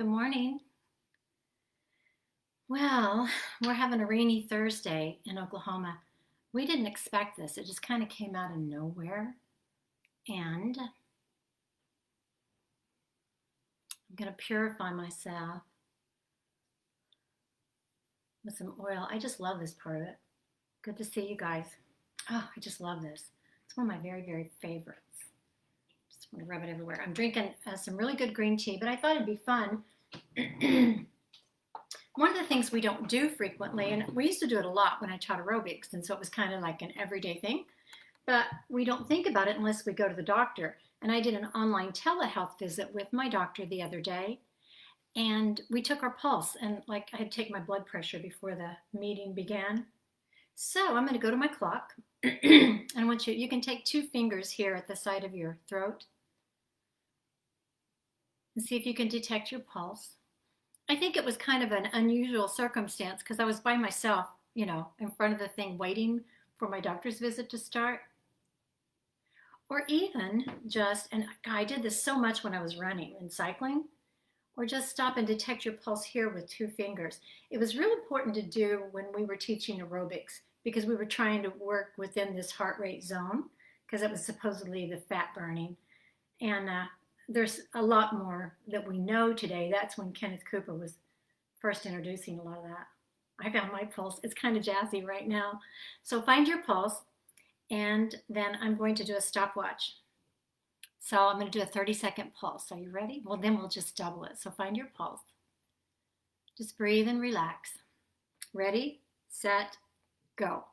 Good morning. Well, we're having a rainy Thursday in Oklahoma. We didn't expect this. It just kind of came out of nowhere. And I'm going to purify myself with some oil. I just love this part of it. Good to see you guys. Oh, I just love this. It's one of my very, very favorites. Just want to rub it everywhere. I'm drinking some really good green tea, but I thought it'd be fun. One of the things we don't do frequently, and we used to do it a lot when I taught aerobics, and so it was kind of like an everyday thing, but we don't think about it unless we go to the doctor. And I did an online telehealth visit with my doctor the other day, and we took our pulse, and like I had to take my blood pressure before the meeting began. So I'm going to go to my clock, and I want you can take 2 fingers here at the side of your throat and see if you can detect your pulse. I think it was kind of an unusual circumstance because I was by myself, in front of the thing waiting for my doctor's visit to start. Or even just, and I did this so much when I was running and cycling, or just stop and detect your pulse here with 2 fingers. It was real important to do when we were teaching aerobics because we were trying to work within this heart rate zone because it was supposedly the fat burning. And there's a lot more that we know today. That's when Kenneth Cooper was first introducing a lot of that. I found my pulse. It's kind of jazzy right now. So find your pulse, and then I'm going to do a stopwatch. So I'm going to do a 30-second pulse. Are you ready? Well, then we'll just double it. So find your pulse. Just breathe and relax. Ready, set, go.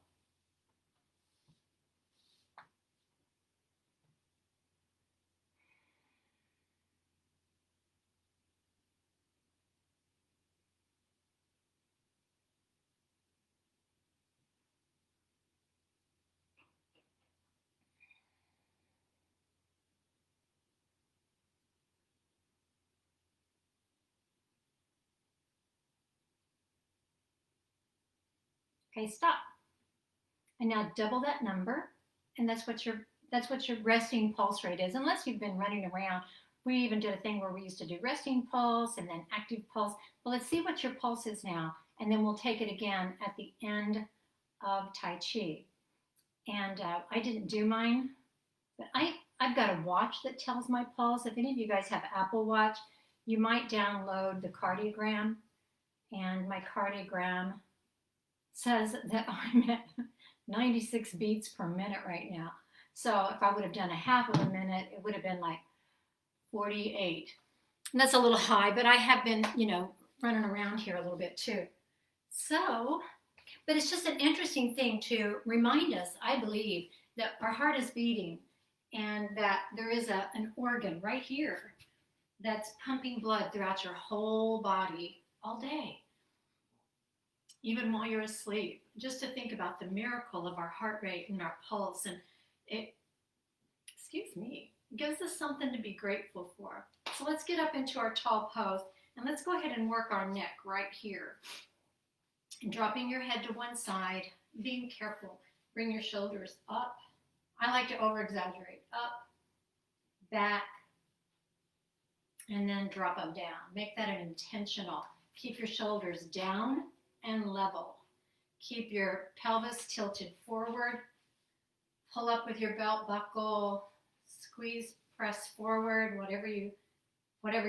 Okay, stop. And now double that number, and that's what your resting pulse rate is. Unless you've been running around, we even did a thing where we used to do resting pulse and then active pulse. Well, let's see what your pulse is now, and then we'll take it again at the end of Tai Chi. And I didn't do mine, but I've got a watch that tells my pulse. If any of you guys have Apple Watch, you might download the cardiogram, and my cardiogram says that I'm at 96 beats per minute right now. So if I would have done a half of a minute, it would have been like 48. And that's a little high, but I have been, running around here a little bit too. So, but it's just an interesting thing to remind us, I believe, that our heart is beating and that there is an organ right here that's pumping blood throughout your whole body all day, even while you're asleep. Just to think about the miracle of our heart rate and our pulse, and it, excuse me, gives us something to be grateful for. So let's get up into our tall pose, and let's go ahead and work our neck right here. And dropping your head to one side, being careful. Bring your shoulders up. I like to over exaggerate. Up, back, and then drop them down. Make that an intentional. Keep your shoulders down and level. Keep your pelvis tilted forward. Pull up with your belt buckle. Squeeze, press forward, whatever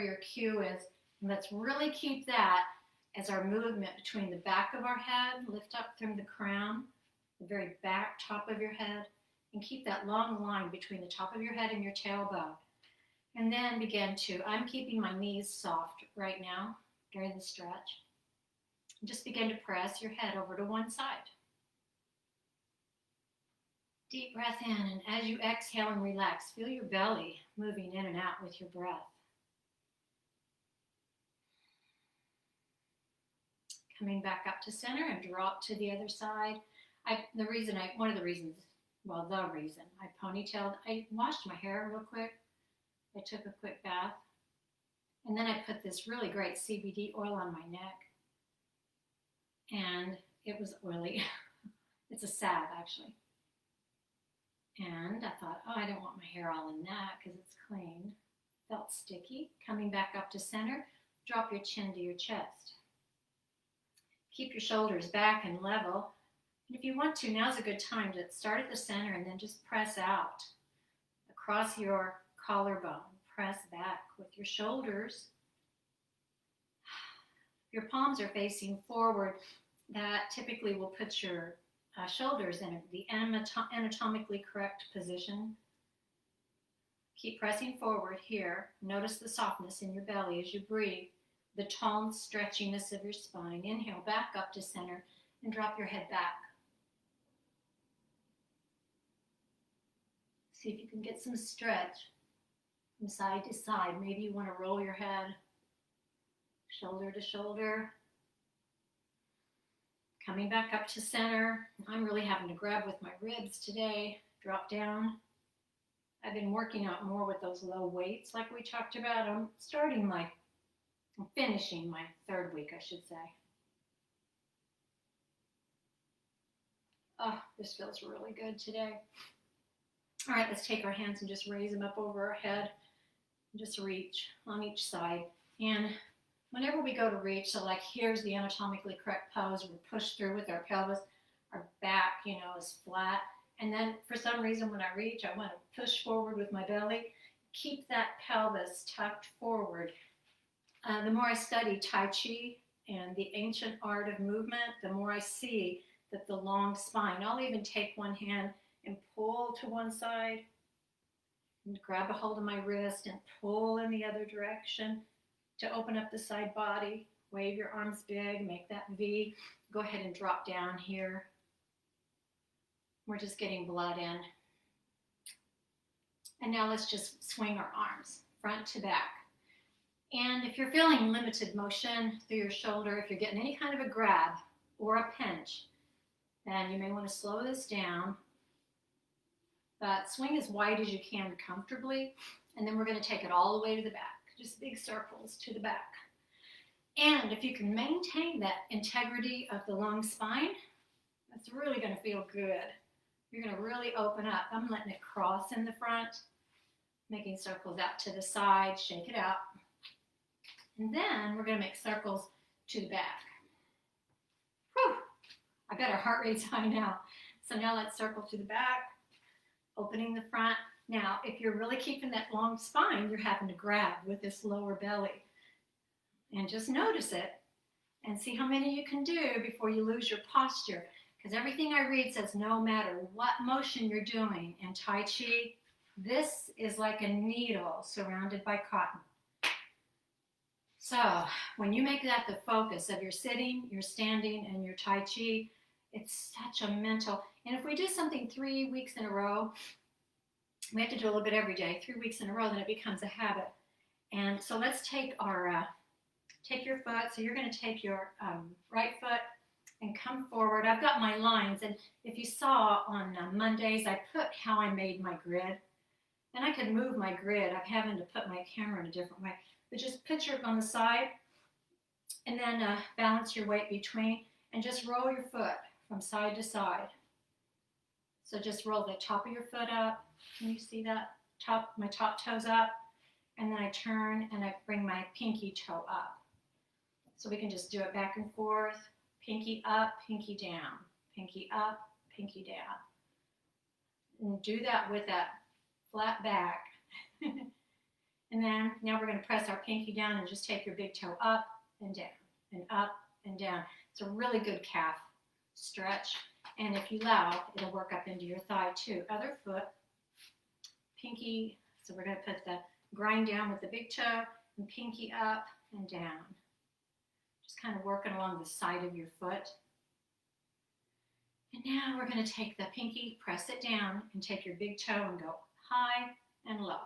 your cue is. And let's really keep that as our movement between the back of our head. Lift up from the crown, the very back top of your head, and keep that long line between the top of your head and your tailbone. And then I'm keeping my knees soft right now during the stretch. Just begin to press your head over to one side. Deep breath in, and as you exhale and relax, feel your belly moving in and out with your breath. Coming back up to center and drop to the other side. The reason I ponytailed, I washed my hair real quick. I took a quick bath, and then I put this really great CBD oil on my neck, and it was oily. It's a salve, actually. And I thought, I don't want my hair all in that because it's clean. Felt sticky. Coming back up to center, Drop your chin to your chest. Keep your shoulders back and level. And if you want to, now's a good time to start at the center and then just press out across your collarbone. Press back with your shoulders. Your palms are facing forward. That typically will put your shoulders in the anatomically correct position. Keep pressing forward here. Notice the softness in your belly as you breathe, the tall stretchiness of your spine. Inhale, back up to center and drop your head back. See if you can get some stretch from side to side. Maybe you want to roll your head shoulder to shoulder. Coming back up to center. I'm really having to grab with my ribs today. Drop down. I've been working out more with those low weights like we talked about. I'm finishing my third week, I should say. Oh, this feels really good today. All right, let's take our hands and just raise them up over our head. Just reach on each side. And whenever we go to reach, so like here's the anatomically correct pose. We're pushed through with our pelvis. Our back, is flat. And then for some reason when I reach, I want to push forward with my belly. Keep that pelvis tucked forward. The more I study Tai Chi and the ancient art of movement, the more I see that the long spine, I'll even take one hand and pull to one side and grab a hold of my wrist and pull in the other direction to open up the side body. Wave your arms big, make that V. Go ahead and drop down here. We're just getting blood in. And now let's just swing our arms front to back. And if you're feeling limited motion through your shoulder, if you're getting any kind of a grab or a pinch, then you may want to slow this down. But swing as wide as you can comfortably. And then we're going to take it all the way to the back. Just big circles to the back. And if you can maintain that integrity of the long spine, that's really going to feel good. You're going to really open up. I'm letting it cross in the front, making circles out to the side, shake it out. And then we're going to make circles to the back. Whew. I bet our heart rate's high now. So now let's circle to the back, opening the front. Now, if you're really keeping that long spine, you're having to grab with this lower belly. And just notice it and see how many you can do before you lose your posture. Because everything I read says no matter what motion you're doing in Tai Chi, this is like a needle surrounded by cotton. So when you make that the focus of your sitting, your standing, and your Tai Chi, it's such a mental. And if we do something 3 weeks in a row, we have to do a little bit every day, 3 weeks in a row, then it becomes a habit. And so let's take our, take your foot. So you're going to take your right foot and come forward. I've got my lines, and if you saw on Mondays, I put how I made my grid. And I could move my grid. I'm having to put my camera in a different way. But just picture it on the side, and then balance your weight between, and just roll your foot from side to side. So just roll the top of your foot up. Can you see that? My top toes up, and then I turn and I bring my pinky toe up. So we can just do it back and forth. Pinky up, pinky down. Pinky up, pinky down. And do that with that flat back. And then now we're going to press our pinky down and just take your big toe up and down and up and down. It's a really good calf stretch. And if you allow, it'll work up into your thigh too. Other foot, pinky. So we're going to put the grind down with the big toe and pinky up and down. Just kind of working along the side of your foot. And now we're going to take the pinky, press it down, and take your big toe and go high and low.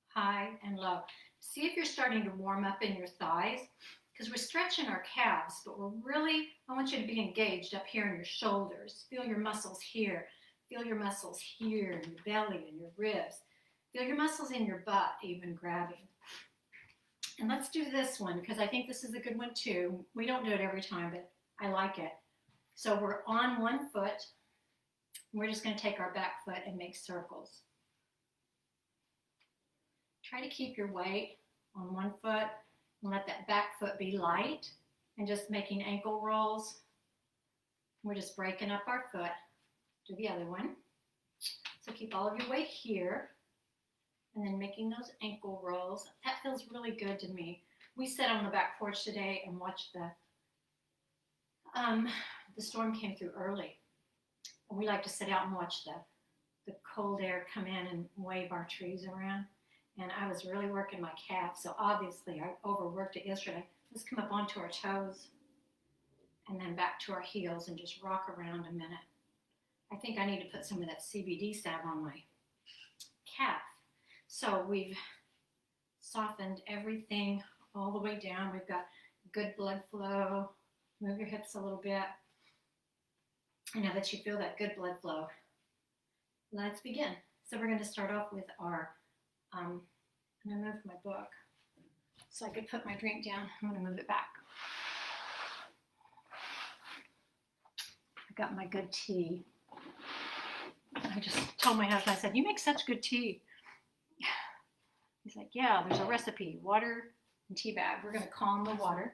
High and low. See if you're starting to warm up in your thighs, because we're stretching our calves, but I want you to be engaged up here in your shoulders. Feel your muscles here. Feel your muscles here in your belly and your ribs. Feel your muscles in your butt even grabbing. And let's do this one, because I think this is a good one too. We don't do it every time, but I like it. So we're on one foot. We're just going to take our back foot and make circles. Try to keep your weight on one foot And let that back foot be light and just making ankle rolls. We're just breaking up our foot. Do the other one. So keep all of your weight here and then making those ankle rolls. That feels really good to me. We sat on the back porch today and watched the storm came through early. And we like to sit out and watch the cold air come in and wave our trees around. And I was really working my calf, so obviously I overworked it yesterday. Let's come up onto our toes and then back to our heels and just rock around a minute. I think I need to put some of that CBD salve on my calf. So we've softened everything all the way down. We've got good blood flow. Move your hips a little bit. And now that you feel that good blood flow, let's begin. So we're going to start off with our, I'm going to move my book so I could put my drink down. I'm going to move it back. I got my good tea. I just told my husband, I said, you make such good tea. He's like, yeah, there's a recipe, water and tea bag. We're going to calm the water.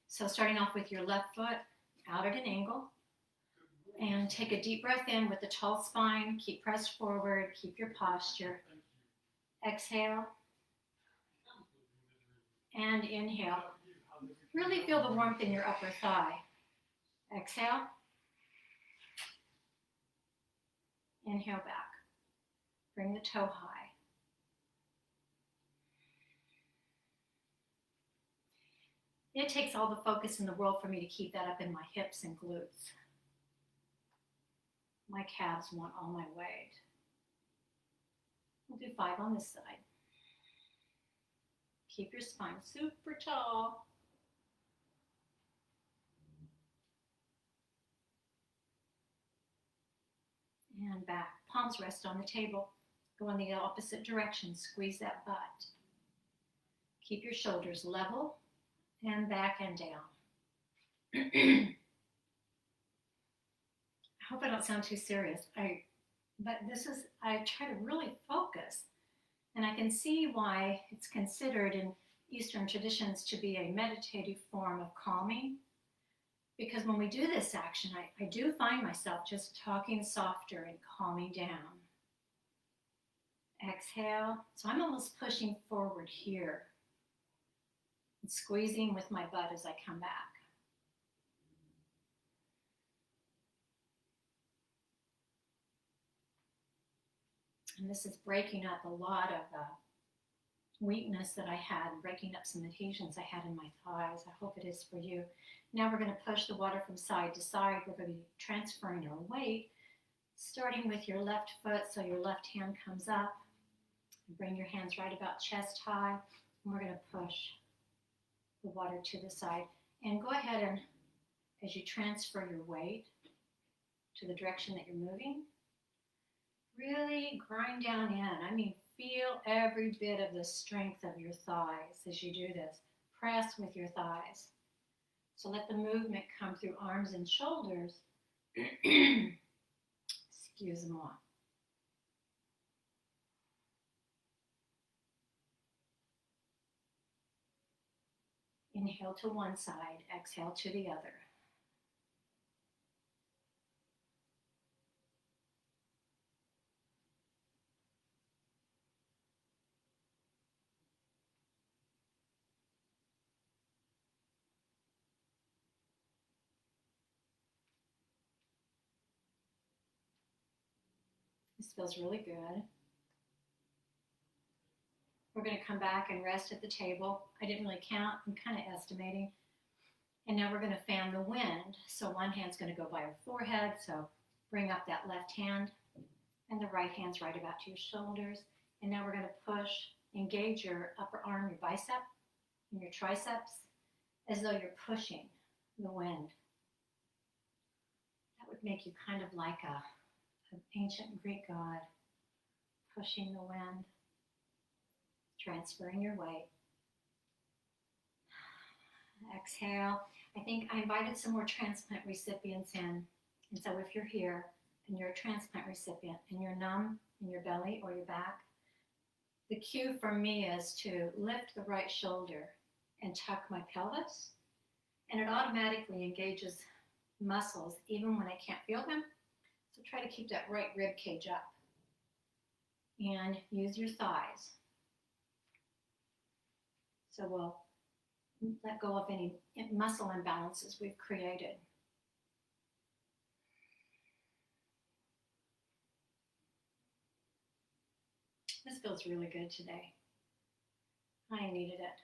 So starting off with your left foot out at an angle. And take a deep breath in with the tall spine. Keep pressed forward. Keep your posture. Exhale. And inhale. Really feel the warmth in your upper thigh. Exhale. Inhale back. Bring the toe high. It takes all the focus in the world for me to keep that up in my hips and glutes. My calves want all my weight. We'll do 5 on this side. Keep your spine super tall. And back. Palms rest on the table. Go in the opposite direction. Squeeze that butt. Keep your shoulders level and back and down. I hope I don't sound too serious. I try to really focus. And I can see why it's considered in Eastern traditions to be a meditative form of calming. Because when we do this action, I do find myself just talking softer and calming down. Exhale. So I'm almost pushing forward here. And squeezing with my butt as I come back. And this is breaking up a lot of weakness that I had, breaking up some adhesions I had in my thighs. I hope it is for you. Now we're going to push the water from side to side. We're going to be transferring our weight, starting with your left foot. So your left hand comes up. Bring your hands right about chest high. And we're going to push the water to the side. And go ahead and, as you transfer your weight to the direction that you're moving, really grind down in. I mean, feel every bit of the strength of your thighs as you do this. Press with your thighs. So let the movement come through arms and shoulders. Excuse-moi. Inhale to one side, exhale to the other. This feels really good. We're going to come back and rest at the table. I didn't really count. I'm kind of estimating. And now we're going to fan the wind. So one hand's going to go by our forehead. So bring up that left hand. And the right hand's right about to your shoulders. And now we're going to push, engage your upper arm, your bicep, and your triceps, as though you're pushing the wind. That would make you kind of like an ancient Greek god, pushing the wind, transferring your weight. Exhale. I think I invited some more transplant recipients in. And so if you're here and you're a transplant recipient and you're numb in your belly or your back, The cue for me is to lift the right shoulder and tuck my pelvis, and it automatically engages muscles even when I can't feel them. So try to keep that right rib cage up and use your thighs. So we'll let go of any muscle imbalances we've created. This feels really good today. I needed it.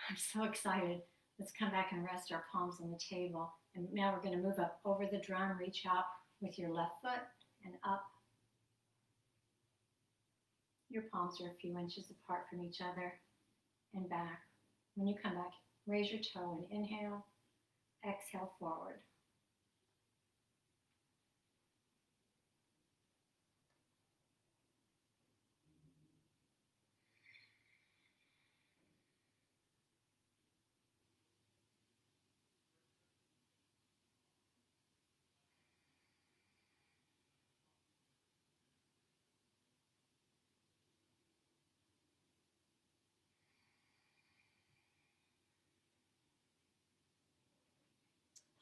I'm so excited. Let's come back and rest our palms on the table. And now we're going to move up over the drum, reach out with your left foot and up. Your palms are a few inches apart from each other and back. When you come back, raise your toe and inhale, exhale forward.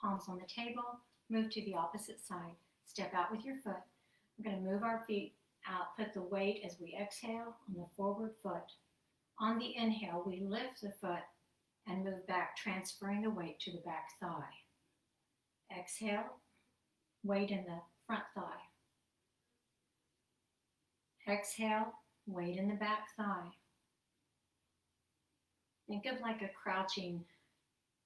Palms on the table, move to the opposite side. Step out with your foot. We're going to move our feet out, put the weight as we exhale on the forward foot. On the inhale, we lift the foot and move back, transferring the weight to the back thigh. Exhale, weight in the front thigh. Exhale, weight in the back thigh. Think of like a crouching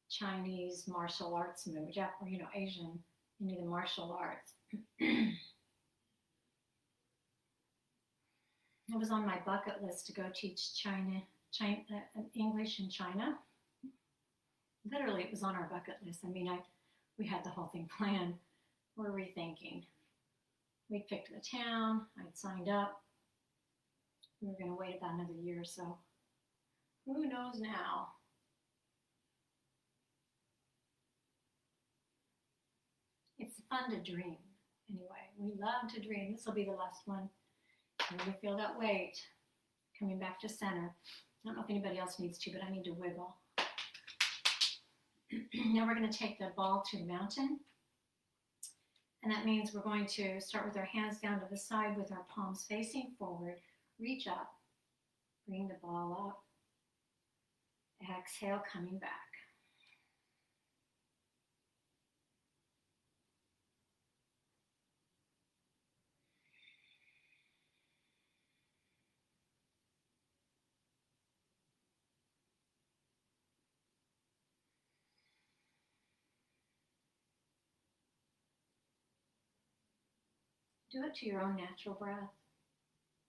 Chinese martial arts move, or Asian, into the martial arts. It was on my bucket list to go teach English in China. Literally, it was on our bucket list. We had the whole thing planned. We're rethinking. We picked the town. I'd signed up. We were going to wait about another year or so. Who knows now? It's fun to dream. Anyway, we love to dream. This will be the last one. Really feel that weight coming back to center. I don't know if anybody else needs to, but I need to wiggle. Now we're going to take the ball to the mountain. And that means we're going to start with our hands down to the side with our palms facing forward. Reach up. Bring the ball up. Exhale, coming back. Do it to your own natural breath,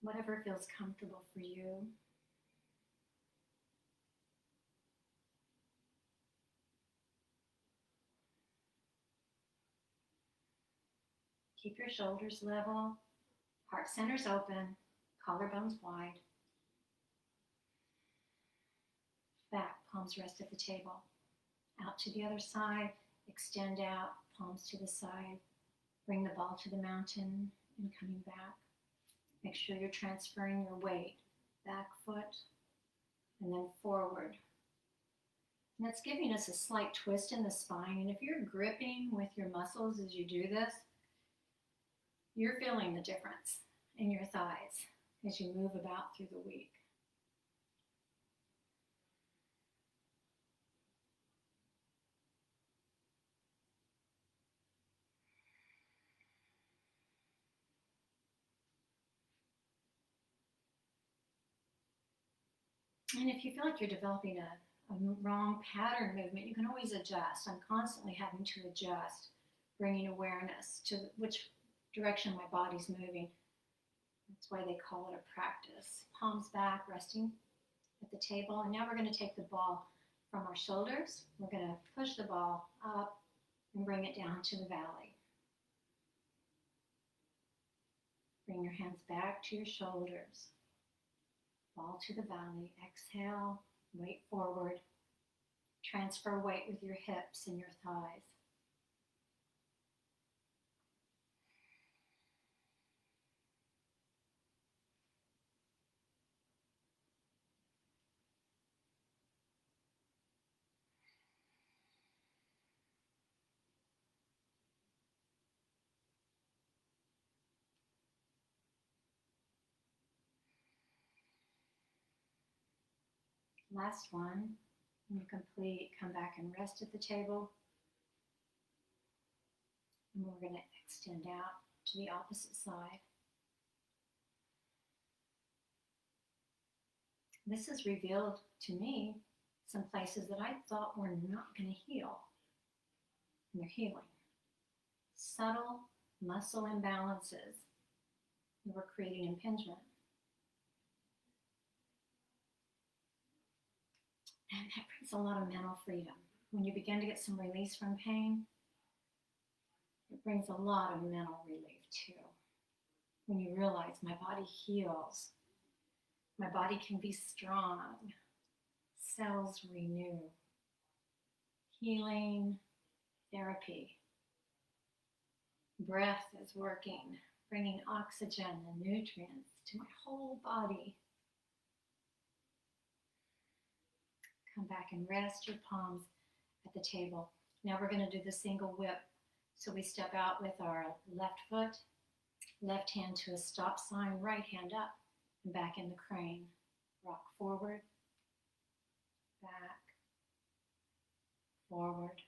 whatever feels comfortable for you. Keep your shoulders level, heart centers open, collarbones wide. Back, palms rest at the table. Out to the other side, extend out, palms to the side. Bring the ball to the mountain and coming back. Make sure you're transferring your weight, back foot, and then forward. And that's giving us a slight twist in the spine. And if you're gripping with your muscles as you do this, you're feeling the difference in your thighs as you move about through the week. And if you feel like you're developing a wrong pattern movement, you can always adjust. I'm constantly having to adjust, bringing awareness to which direction my body's moving. That's why they call it a practice. Palms back, resting at the table. And now we're going to take the ball from our shoulders. We're going to push the ball up and bring it down to the valley. Bring your hands back to your shoulders. Ball to the valley. Exhale, weight forward. Transfer weight with your hips and your thighs. Last one. When you complete, come back and rest at the table. And we're going to extend out to the opposite side. This has revealed to me some places that I thought were not going to heal, and they're healing. Subtle muscle imbalances that were creating impingement. And that brings a lot of mental freedom. When you begin to get some release from pain, it brings a lot of mental relief too. When you realize my body heals, my body can be strong, cells renew, healing, therapy. Breath is working, bringing oxygen and nutrients to my whole body. Come back and rest your palms at the table. Now we're going to do the single whip. So we step out with our left foot, left hand to a stop sign, right hand up, and back in the crane. Rock forward, back, forward.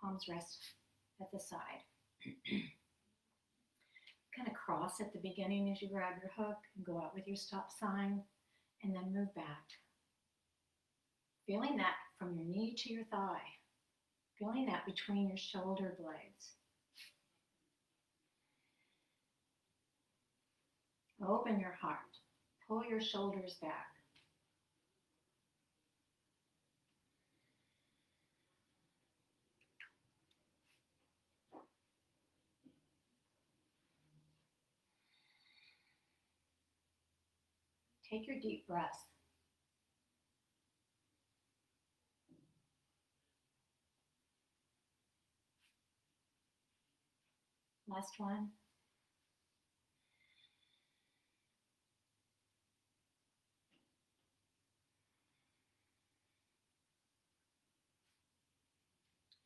Palms rest at the side. Kind of cross at the beginning as you grab your hook and go out with your stop sign, and then move back. Feeling that from your knee to your thigh. Feeling that between your shoulder blades. Open your heart. Pull your shoulders back. Take your deep breaths. Last one.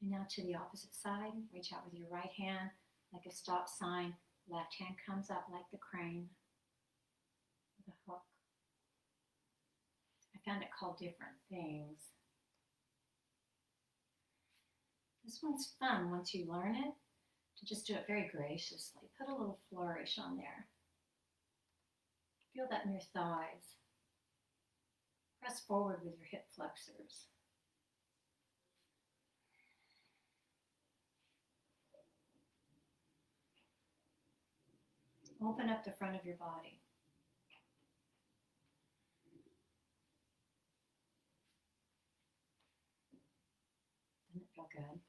And now to the opposite side. Reach out with your right hand like a stop sign. Left hand comes up like the crane with a hook. I found it called different things. This one's fun once you learn it, to just do it very graciously. Put a little flourish on there. Feel that in your thighs. Press forward with your hip flexors. Open up the front of your body. Doesn't it feel good?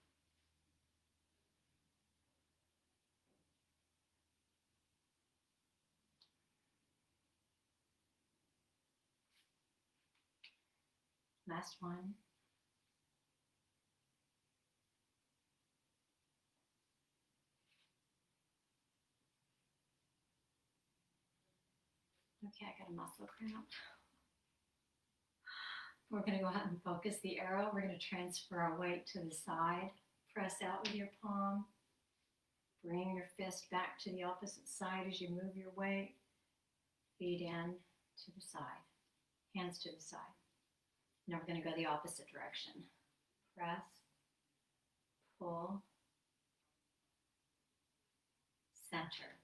Last one. Okay, I got a muscle cramp. We're going to go ahead and focus the arrow. We're going to transfer our weight to the side. Press out with your palm. Bring your fist back to the opposite side as you move your weight. Feet in to the side. Hands to the side. Now we're going to go the opposite direction. Press, pull, center.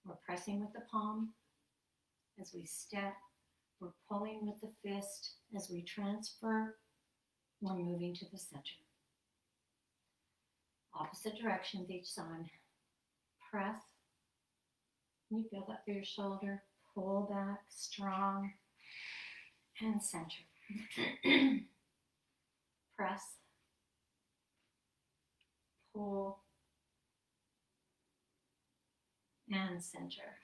We're pressing with the palm as we step. We're pulling with the fist as we transfer. We're moving to the center. Opposite directions each time. Press. You feel that through your shoulder. Pull back, strong, and center. Press. Pull. And center.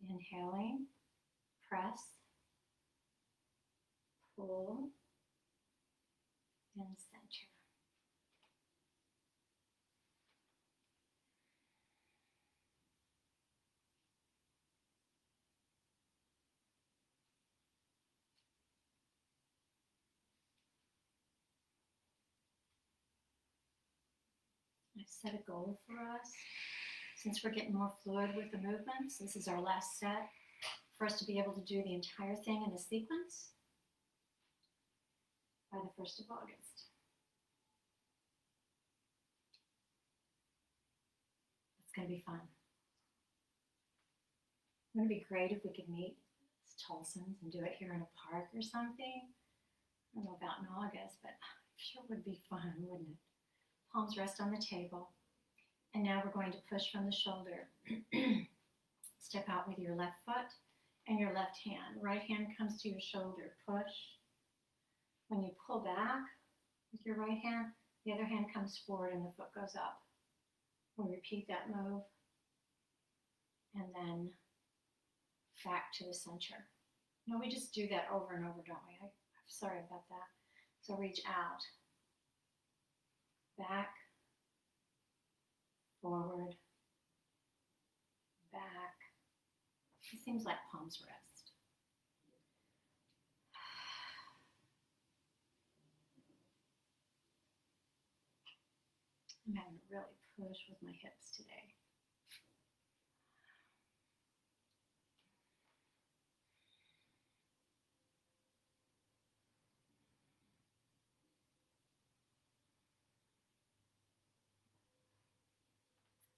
Inhaling, press, pull, and center. I've set a goal for us. Since we're getting more fluid with the movements, this is our last set. for us to be able to do the entire thing in a sequence by the 1st of August. It's going to be fun. Wouldn't it be great if we could meet as Tulsans and do it here in a park or something? I don't know about in August, but it sure would be fun, wouldn't it? Palms rest on the table. And now we're going to push from the shoulder. Step out with your left foot and your left hand. Right hand comes to your shoulder. Push. When you pull back with your right hand, the other hand comes forward and the foot goes up. We'll repeat that move. And then back to the center. No, we just do that over and over, don't we? I'm sorry about that. So reach out. Back. Forward. Back. It seems like palms rest. I'm having to really push with my hips today.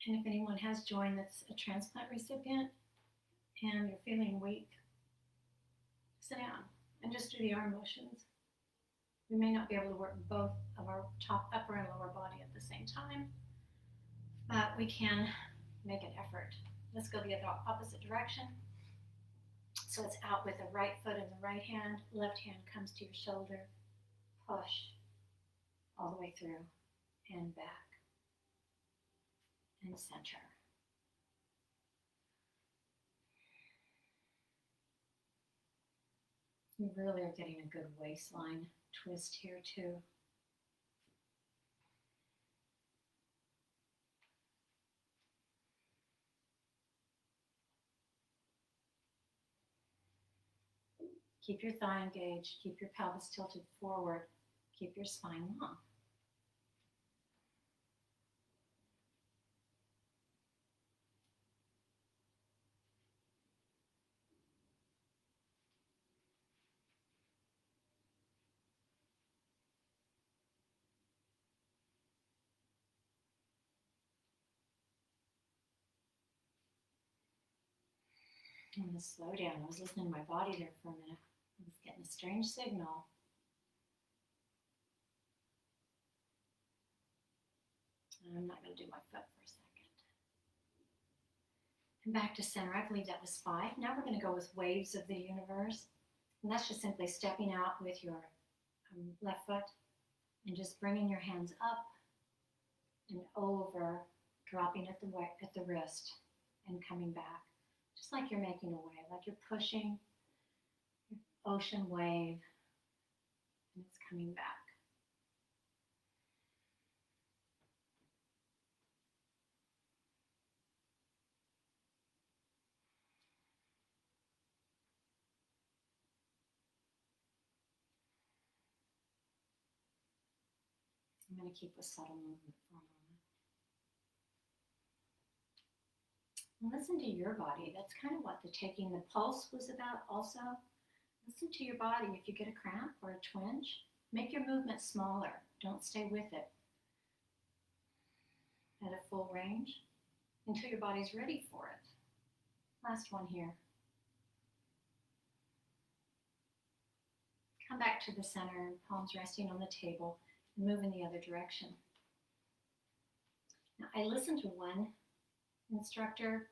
And if anyone has joined that's a transplant recipient and you're feeling weak, sit down and just do the arm motions. We may not be able to work both of our top, upper, and lower body at the same time, but we can make an effort. Let's go the other opposite direction. So it's out with the right foot in the right hand, left hand comes to your shoulder, push all the way through and back and center. You really are getting a good waistline twist here too. Keep your thigh engaged, keep your pelvis tilted forward, keep your spine long. I'm going to slow down. I was listening to my body there for a minute. I was getting a strange signal. I'm not going to do my foot for a second. And back to center. I believe that was 5. Now we're going to go with waves of the universe. And that's just simply stepping out with your left foot and just bringing your hands up and over, dropping at the wrist and coming back. Just like you're making a wave, like you're pushing your ocean wave and it's coming back. I'm going to keep a subtle movement for a moment. And listen to your body. That's kind of what the taking the pulse was about also. Listen to your body. If you get a cramp or a twinge, make your movement smaller. Don't stay with it at a full range until your body's ready for it. Last one here. Come back to the center, palms resting on the table, and move in the other direction. Now, I listened to one instructor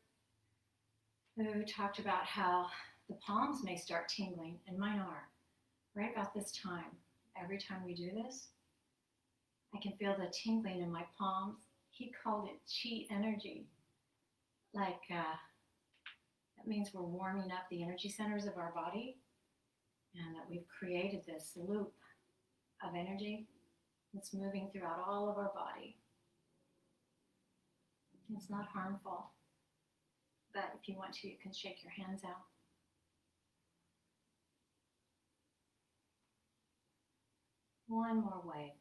who talked about how the palms may start tingling, and mine are, right about this time. Every time we do this, I can feel the tingling in my palms. He called it chi energy. Like, that means we're warming up the energy centers of our body, and that we've created this loop of energy that's moving throughout all of our body. It's not harmful, but if you want to, you can shake your hands out. One more wave.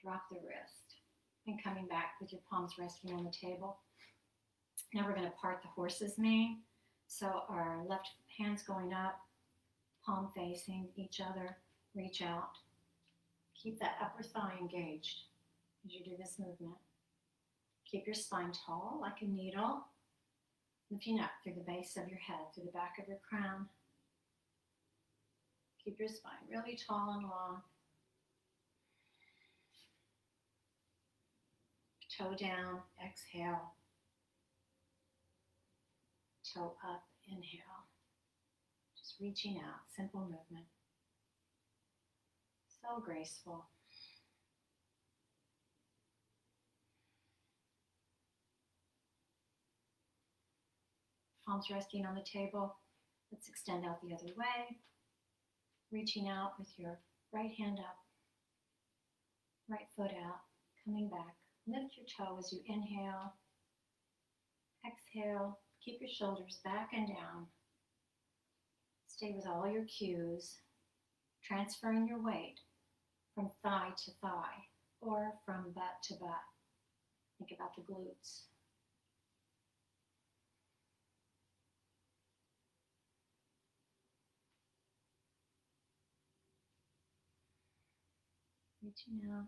Drop the wrist and coming back with your palms resting on the table. Now we're going to part the horse's mane. So our left hand's going up, palm facing each other, reach out. Keep that upper thigh engaged as you do this movement. Keep your spine tall like a needle, lifting up through the base of your head, through the back of your crown. Keep your spine really tall and long. Toe down, exhale. Toe up, inhale. Just reaching out, simple movement. So graceful. Palms resting on the table. Let's extend out the other way. Reaching out with your right hand up, right foot out, coming back. Lift your toe as you inhale. Exhale. Keep your shoulders back and down. Stay with all your cues, transferring your weight from thigh to thigh or from butt to butt. Think about the glutes. Reaching out.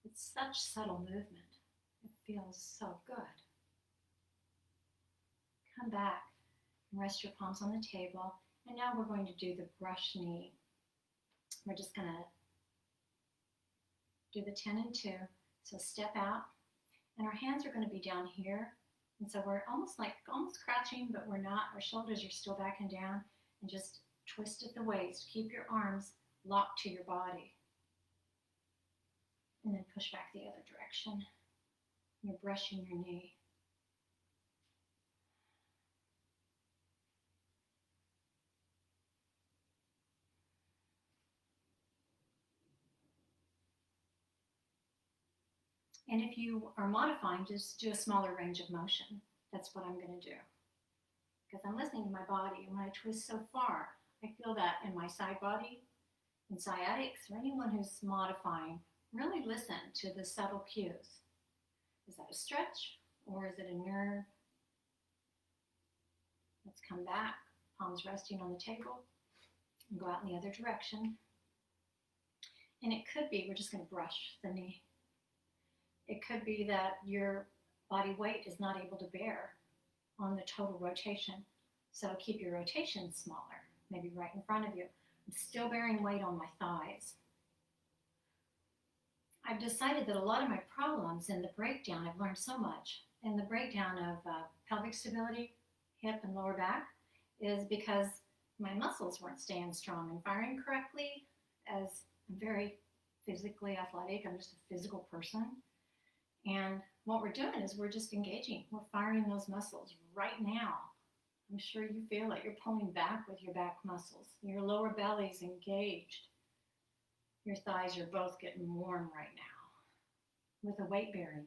It's such subtle movement. It feels so good. Come back and rest your palms on the table. And now we're going to do the brush knee. We're just going to do the 10 and 2. So step out, and our hands are going to be down here. And so we're almost crouching, but we're not. Our shoulders are still back and down. And just twist at the waist. Keep your arms locked to your body. And then push back the other direction. You're brushing your knee. And if you are modifying, just do a smaller range of motion. That's what I'm going to do. Because I'm listening to my body. And when I twist so far, I feel that in my side body, in sciatics, or anyone who's modifying, really listen to the subtle cues. Is that a stretch or is it a nerve? Let's come back, palms resting on the table, and go out in the other direction. And it could be, we're just going to brush the knee. It could be that your body weight is not able to bear on the total rotation. So keep your rotation smaller, maybe right in front of you. I'm still bearing weight on my thighs. I've decided that a lot of my problems in the breakdown, I've learned so much, in the breakdown of pelvic stability, hip and lower back, is because my muscles weren't staying strong and firing correctly. As I'm very physically athletic, I'm just a physical person. And what we're doing is we're just engaging. We're firing those muscles right now. I'm sure you feel it. You're pulling back with your back muscles. Your lower belly's engaged. Your thighs are both getting warm right now with the weight bearing.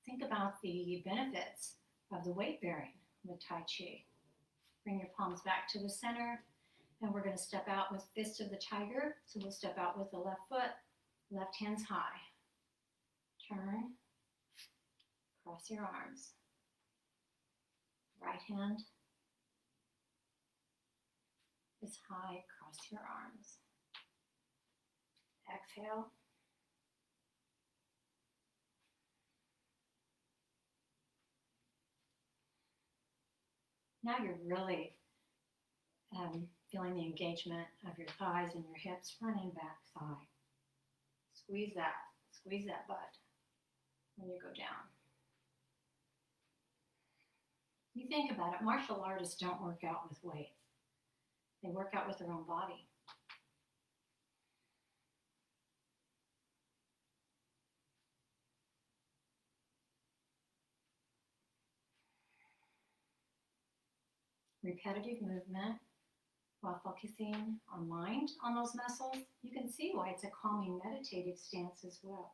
Think about the benefits of the weight bearing with Tai Chi. Bring your palms back to the center, and we're going to step out with fist of the tiger. So we'll step out with the left foot, left hand's high. Turn, cross your arms. Right hand is high, cross your arms. Exhale. Now you're really feeling the engagement of your thighs and your hips, front and back thigh. Squeeze that butt when you go down. You think about it, martial artists don't work out with weight. They work out with their own body. Repetitive movement while focusing on mind, on those muscles. You can see why it's a calming meditative stance as well.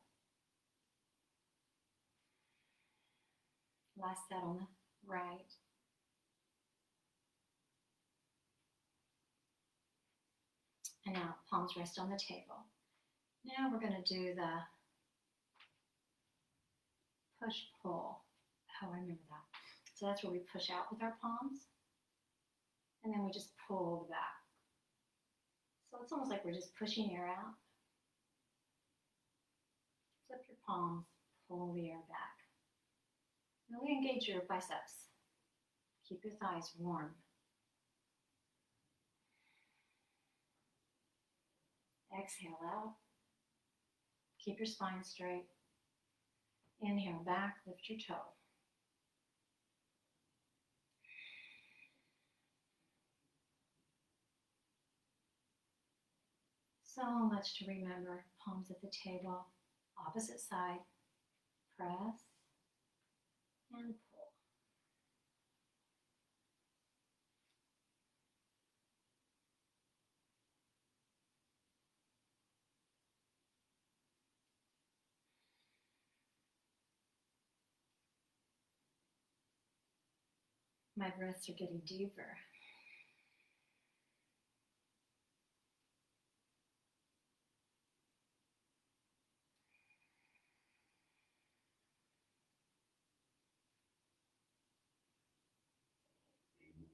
Last set on the right. And now palms rest on the table. Now we're going to do the push-pull Oh, I remember that. So that's where we push out with our palms, and then we just pull back. So it's almost like we're just pushing air out. Flip your palms, pull the air back. Really engage your biceps. Keep your thighs warm. Exhale out. Keep your spine straight. Inhale back, lift your toe. So much to remember. Palms at the table, opposite side. Press and pull. My breaths are getting deeper.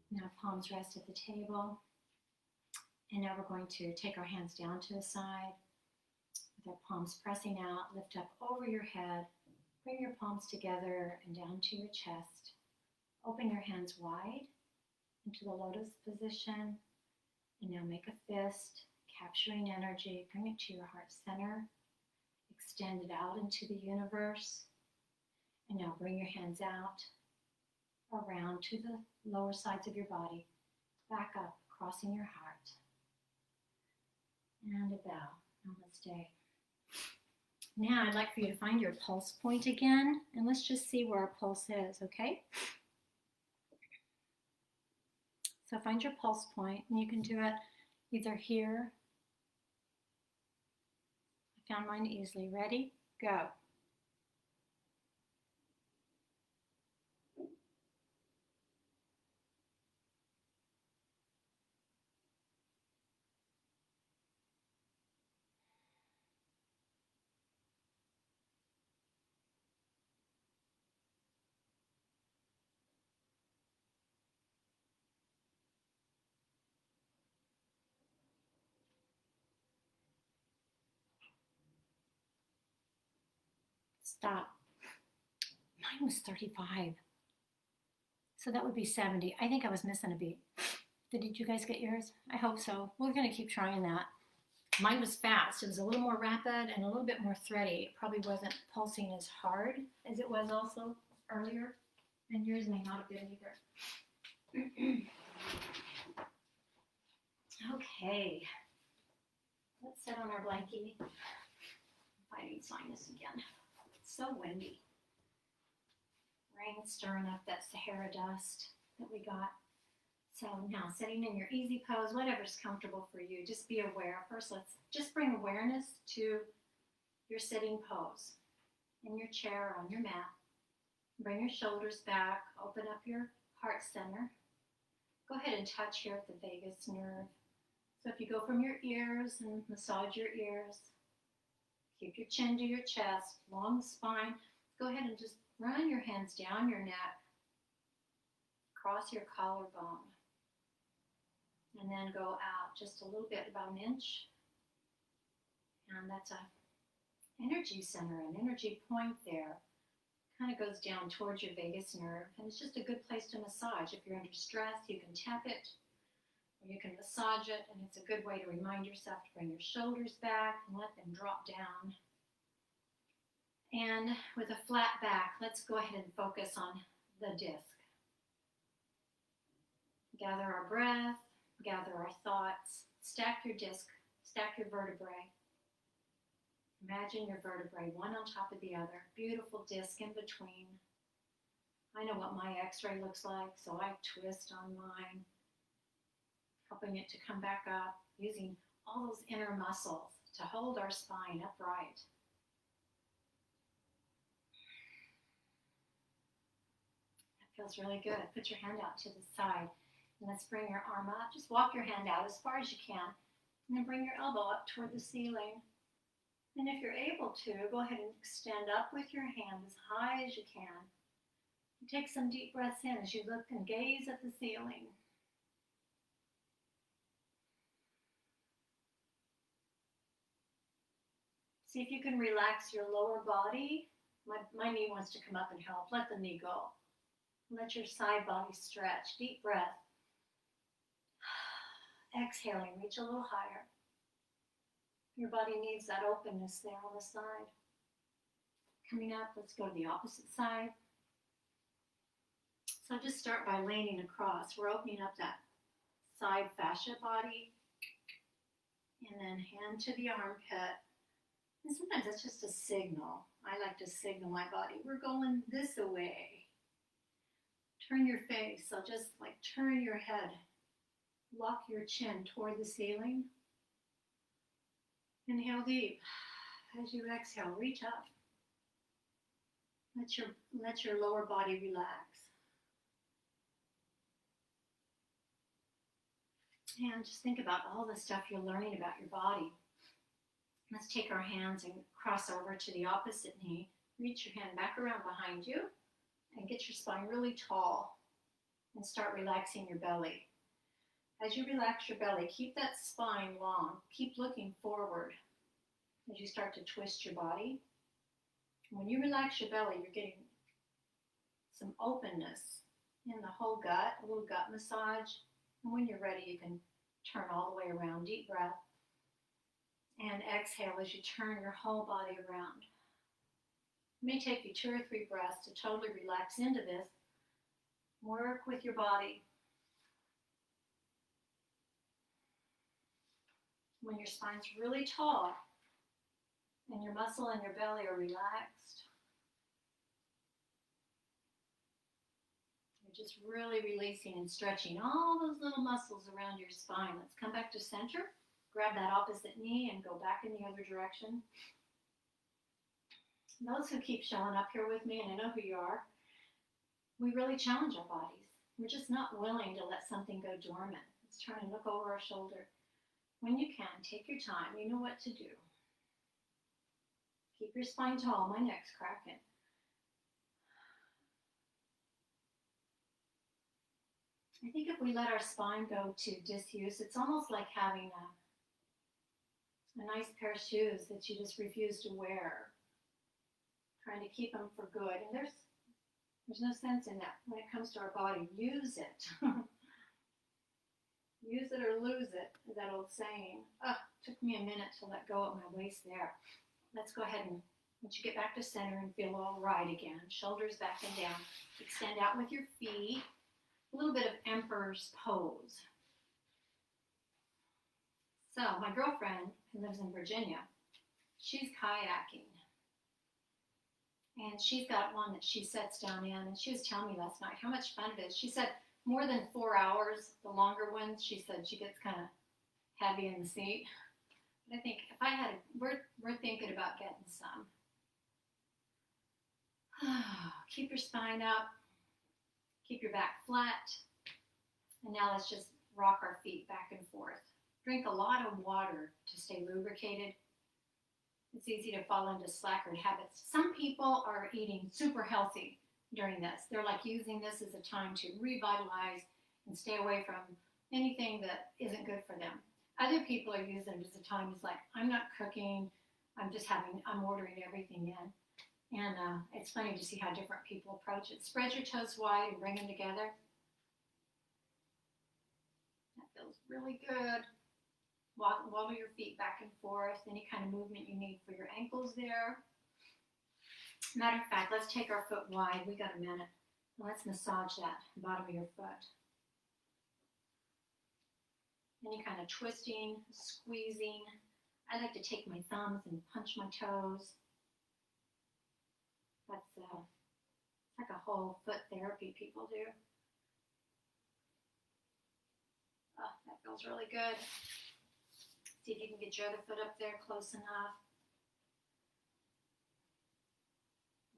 Now palms rest at the table. And now we're going to take our hands down to the side with our palms pressing out. Lift up over your head. Bring your palms together and down to your chest. Open your hands wide into the lotus position. And now make a fist, capturing energy. Bring it to your heart center. Extend it out into the universe. And now bring your hands out, around to the lower sides of your body. Back up, crossing your heart. And a bow. Namaste. Now I'd like for you to find your pulse point again. And let's just see where our pulse is, okay? So find your pulse point, and you can do it either here. I found mine easily. Ready? Go. Stop. Mine was 35. So that would be 70. I think I was missing a beat. Did you guys get yours? I hope so. We're going to keep trying that. Mine was fast. It was a little more rapid and a little bit more thready. It probably wasn't pulsing as hard as it was also earlier. And yours may not have been either. Okay. Let's sit on our blankie. I'm fighting sinus again. It's so windy. Rain stirring up that Sahara dust that we got. So now sitting in your easy pose, whatever's comfortable for you, just be aware. First, let's just bring awareness to your sitting pose in your chair or on your mat. Bring your shoulders back, open up your heart center. Go ahead and touch here at the vagus nerve. So if you go from your ears and massage your ears, keep your chin to your chest, long spine. Go ahead and just run your hands down your neck, cross your collarbone, and then go out just a little bit, about an inch. And that's a energy center, an energy point there. Kind of goes down towards your vagus nerve, and it's just a good place to massage. If you're under stress, you can tap it, or you can massage it, and it's a good way to remind yourself to bring your shoulders back and let them drop down. And with a flat back, let's go ahead and focus on the disc. Gather our breath, gather our thoughts, stack your disc, stack your vertebrae. Imagine your vertebrae, one on top of the other, beautiful disc in between. I know what my x-ray looks like, so I twist on mine, helping it to come back up, using all those inner muscles to hold our spine upright. That feels really good. Put your hand out to the side, and let's bring your arm up. Just walk your hand out as far as you can, and then bring your elbow up toward the ceiling. And if you're able to, go ahead and extend up with your hand as high as you can. Take some deep breaths in as you look and gaze at the ceiling. See if you can relax your lower body. My knee wants to come up and help. Let the knee go. Let your side body stretch. Deep breath. Exhaling, reach a little higher. Your body needs that openness there on the side. Coming up, let's go to the opposite side. So just start by leaning across. We're opening up that side fascia body. And then hand to the armpit. And sometimes that's just a signal. I like to signal my body. We're going this way. Turn your face. So just like turn your head. Lock your chin toward the ceiling. Inhale deep. As you exhale, reach up. Let your lower body relax. And just think about all the stuff you're learning about your body. Let's take our hands and cross over to the opposite knee. Reach your hand back around behind you and get your spine really tall and start relaxing your belly. As you relax your belly, keep that spine long. Keep looking forward as you start to twist your body. When you relax your belly, you're getting some openness in the whole gut, a little gut massage. And when you're ready, you can turn all the way around. Deep breath. And exhale as you turn your whole body around. It may take you 2 or 3 breaths to totally relax into this. Work with your body. When your spine's really tall and your muscle and your belly are relaxed, you're just really releasing and stretching all those little muscles around your spine. Let's come back to center. Grab that opposite knee and go back in the other direction. Those who keep showing up here with me, and I know who you are, we really challenge our bodies. We're just not willing to let something go dormant. Let's turn and look over our shoulder. When you can, take your time. You know what to do. Keep your spine tall. My neck's cracking. I think if we let our spine go to disuse, it's almost like having a nice pair of shoes that you just refuse to wear, trying to keep them for good. And there's no sense in that when it comes to our body. Use it. Use it or lose it, that old saying. Took me a minute to let go of my waist there. Let's go ahead and once you get back to center and feel all right again, shoulders back and down. Extend out with your feet. A little bit of emperor's pose. So my girlfriend who lives in Virginia, she's kayaking. And she's got one that she sets down in, and she was telling me last night how much fun it is. She said more than 4 hours, the longer ones, she said she gets kind of heavy in the seat. But I think if I had, we're thinking about getting some. Keep your spine up, keep your back flat, and now let's just rock our feet back and forth. Drink a lot of water to stay lubricated. It's easy to fall into slacker habits. Some people are eating super healthy during this. They're like using this as a time to revitalize and stay away from anything that isn't good for them. Other people are using it as a time. It's like, I'm not cooking. I'm ordering everything in. And it's funny to see how different people approach it. Spread your toes wide and bring them together. That feels really good. Wobble your feet back and forth. Any kind of movement you need for your ankles there. Matter of fact, let's take our foot wide. We got a minute. Let's massage that bottom of your foot. Any kind of twisting, squeezing. I like to take my thumbs and punch my toes. That's like a whole foot therapy people do. Oh, that feels really good. See if you can get your other foot up there close enough.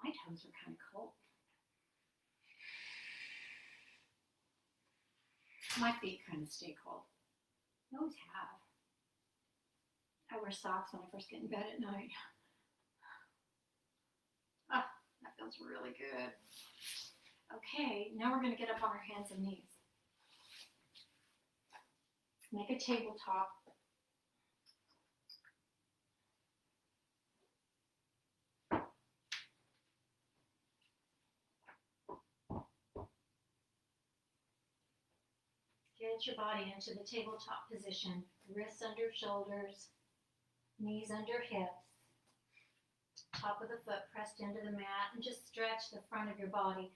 My toes are kind of cold. My feet kind of stay cold. They always have. I wear socks when I first get in bed at night. Oh, that feels really good. Okay, now we're going to get up on our hands and knees. Make a tabletop. Get your body into the tabletop position. Wrists under shoulders, knees under hips. Top of the foot pressed into the mat, and just stretch the front of your body.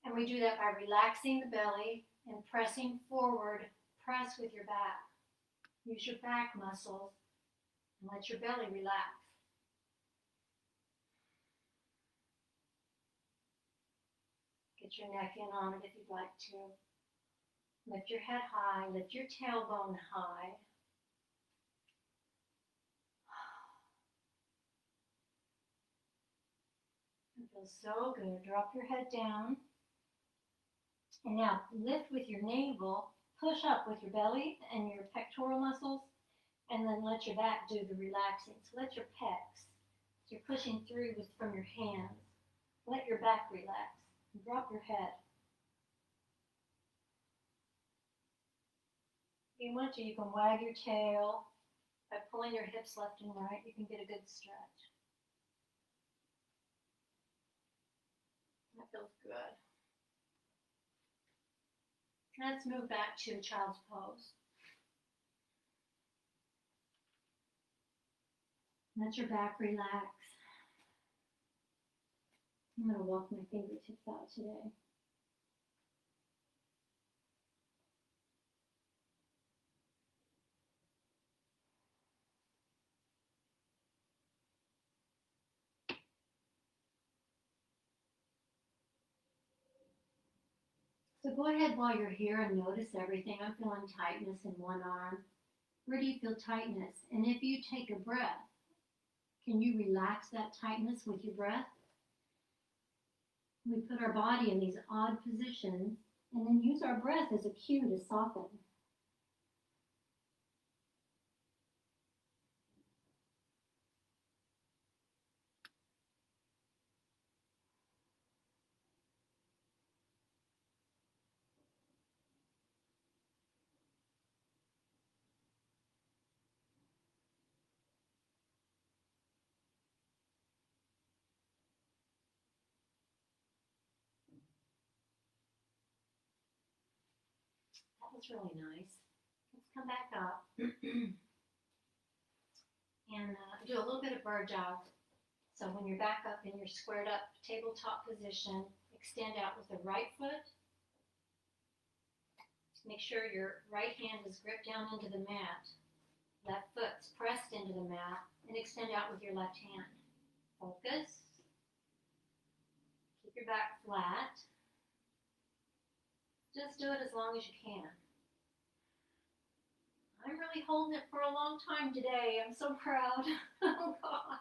And we do that by relaxing the belly and pressing forward. Press with your back. Use your back muscles and let your belly relax. Get your neck in on it if you'd like to. Lift your head high, lift your tailbone high. It feels so good. Drop your head down. And now lift with your navel, push up with your belly and your pectoral muscles, and then let your back do the relaxing. So let your pecs, so you're pushing through from your hands. Let your back relax. Drop your head. If you want to, you can wag your tail by pulling your hips left and right. You can get a good stretch. That feels good. Let's move back to child's pose. Let your back relax. I'm going to walk my fingertips out today. So go ahead while you're here and notice everything. I'm feeling tightness in one arm. Where do you feel tightness? And if you take a breath, can you relax that tightness with your breath? We put our body in these odd positions and then use our breath as a cue to soften. That was really nice. Let's come back up and do a little bit of bird dog. So when you're back up in your squared up tabletop position, extend out with the right foot. Make sure your right hand is gripped down into the mat. Left foot's pressed into the mat, and extend out with your left hand. Focus. Keep your back flat. Just do it as long as you can. I'm really holding it for a long time today. I'm so proud. Oh God.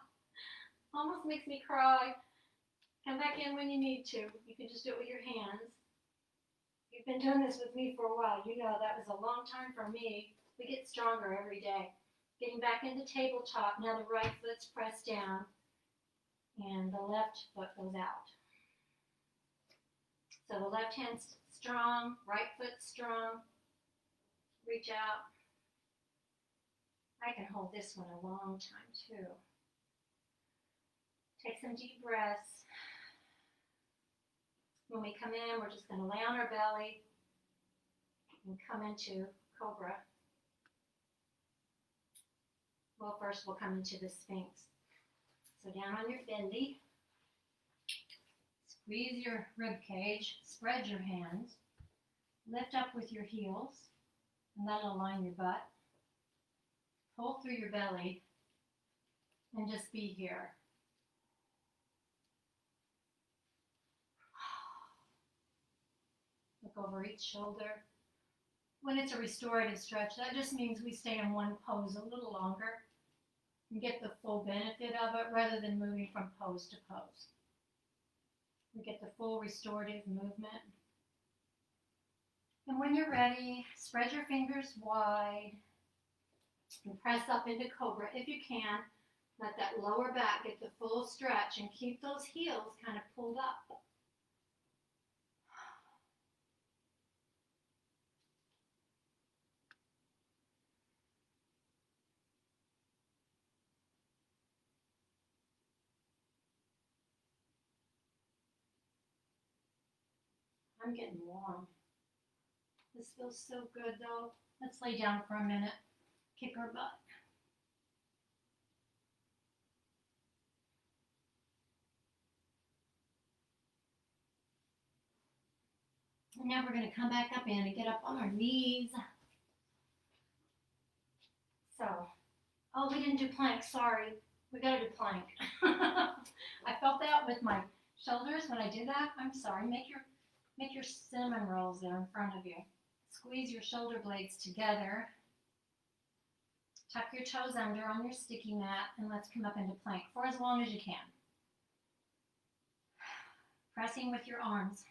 Almost makes me cry. Come back in when you need to. You can just do it with your hands. You've been doing this with me for a while. You know that was a long time for me. We get stronger every day. Getting back into tabletop. Now the right foot's pressed down and the left foot goes out. So the left hand's strong, right foot's strong. Reach out. I can hold this one a long time too. Take some deep breaths. When we come in, we're just going to lay on our belly and come into cobra. Well, first we'll come into the Sphinx. So down on your belly, squeeze your rib cage, spread your hands, lift up with your heels, and that'll align your butt. Pull through your belly and just be here. Look over each shoulder. When it's a restorative stretch, that just means we stay in one pose a little longer and get the full benefit of it rather than moving from pose to pose. We get the full restorative movement. And when you're ready, spread your fingers wide and press up into cobra if you can. Let that lower back get the full stretch and keep those heels kind of pulled up. I'm getting warm. This feels so good though. Let's lay down for a minute. Kick our butt. And now we're going to come back up in and get up on our knees. So, oh, we didn't do plank. Sorry. We got to do plank. I felt that with my shoulders when I did that. I'm sorry. Make your cinnamon rolls there in front of you. Squeeze your shoulder blades together. Tuck your toes under on your sticky mat, and let's come up into plank for as long as you can. Pressing with your arms.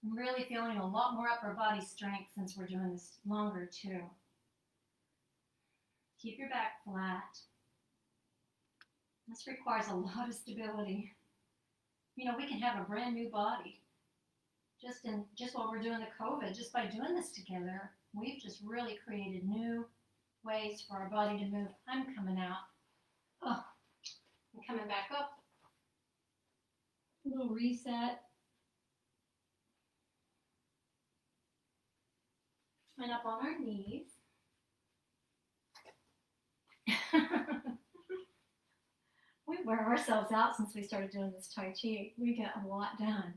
I'm really feeling a lot more upper body strength since we're doing this longer too. Keep your back flat. This requires a lot of stability. You know, we can have a brand new body just while we're doing the COVID. Just by doing this together, we've just really created new ways for our body to move. I'm coming out. Oh, I'm coming back up. A little reset. And up on our knees. We wear ourselves out since we started doing this Tai Chi. We get a lot done.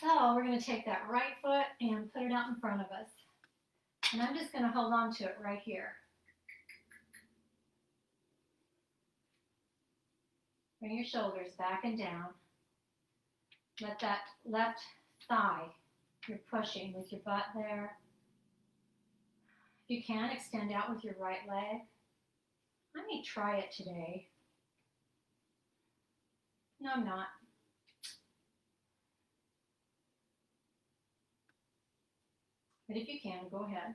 So we're going to take that right foot and put it out in front of us. And I'm just going to hold on to it right here. Bring your shoulders back and down. Let that left thigh, you're pushing with your butt there. If you can, extend out with your right leg. I may try it today. No, I'm not. But if you can, go ahead.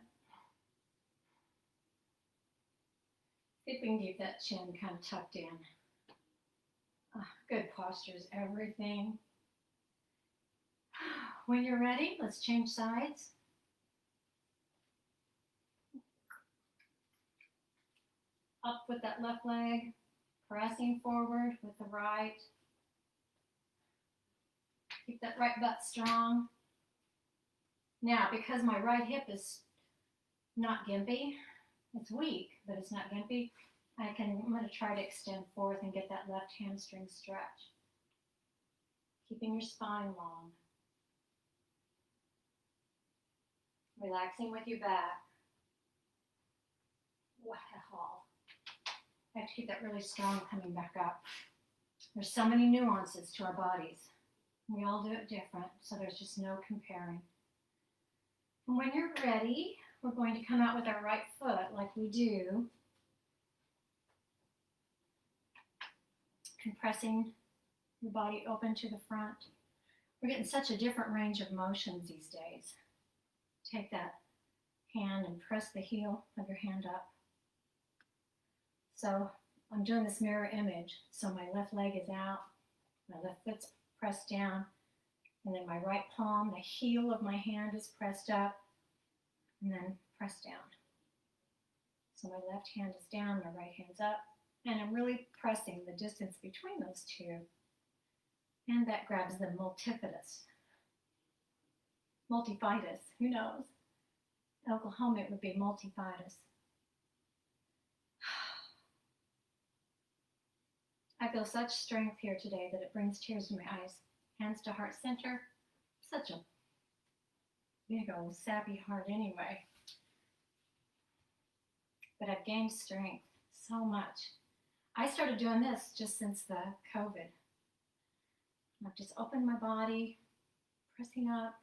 See if we can keep that chin kind of tucked in. Good posture is everything. When you're ready, let's change sides. Up with that left leg, pressing forward with the right. Keep that right butt strong. Now, because my right hip is not gimpy, it's weak, but it's not gimpy, I'm going to try to extend forth and get that left hamstring stretch. Keeping your spine long. Relaxing with your back. What a haul. I have to keep that really strong coming back up. There's so many nuances to our bodies. We all do it different, so there's just no comparing. And when you're ready, we're going to come out with our right foot like we do. Compressing your body open to the front. We're getting such a different range of motions these days. Take that hand and press the heel of your hand up. So I'm doing this mirror image. So my left leg is out, my left foot's pressed down, and then my right palm, the heel of my hand is pressed up, and then pressed down. So my left hand is down, my right hand's up, and I'm really pressing the distance between those two. And that grabs the multifidus. Multifidus, who knows? In Oklahoma, it would be multifidus. I feel such strength here today that it brings tears to my eyes. Hands to heart center. Such a big old sappy heart anyway. But I've gained strength so much. I started doing this just since the COVID. I've just opened my body, pressing up.